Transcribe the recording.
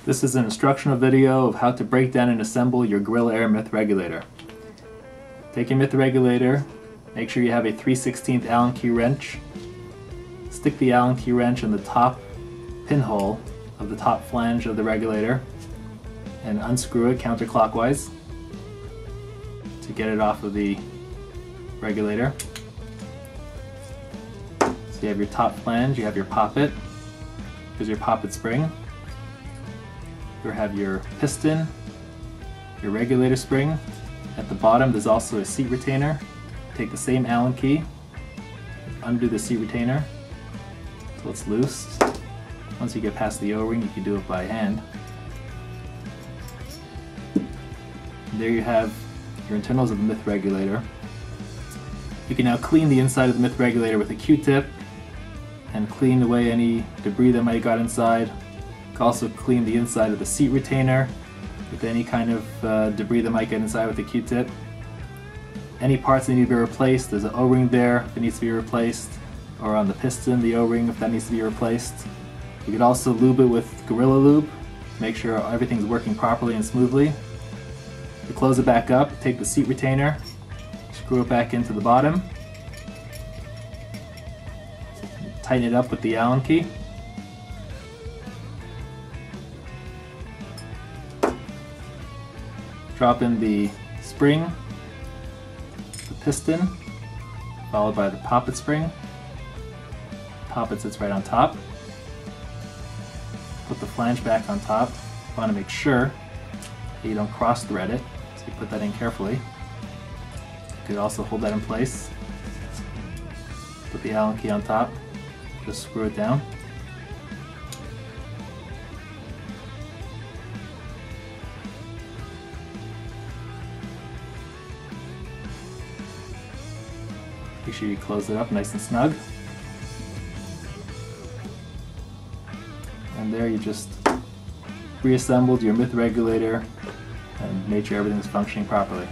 This is an instructional video of how to break down and assemble your Guerrilla Air Myth regulator. Take your Myth regulator, make sure you have a 3/16 Allen key wrench. Stick the Allen key wrench in the top pinhole of the top flange of the regulator and unscrew it counterclockwise to get it off of the regulator. So you have your top flange, you have your poppet. Here's your poppet spring. You have your piston, your regulator spring. At the bottom there's also a seat retainer. Take the same Allen key, undo the seat retainer until it's loose. Once you get past the O-ring, you can do it by hand. And there you have your internals of the Myth regulator. You can now clean the inside of the Myth regulator with a Q-tip and clean away any debris that might have got inside. You can also clean the inside of the seat retainer with any kind of debris that might get inside with a Q-tip. Any parts that need to be replaced, there's an O-ring there if it needs to be replaced, or on the piston, the O-ring if that needs to be replaced. You could also lube it with Gorilla Lube, make sure everything's working properly and smoothly. To close it back up, take the seat retainer, screw it back into the bottom, tighten it up with the Allen key. Drop in the spring, the piston, followed by the poppet spring. Poppet sits right on top. Put the flange back on top. You want to make sure that you don't cross thread it, so you put that in carefully. You could also hold that in place. Put the Allen key on top, just screw it down. Make sure you close it up nice and snug. And there you just reassembled your Myth regulator and made sure everything is functioning properly.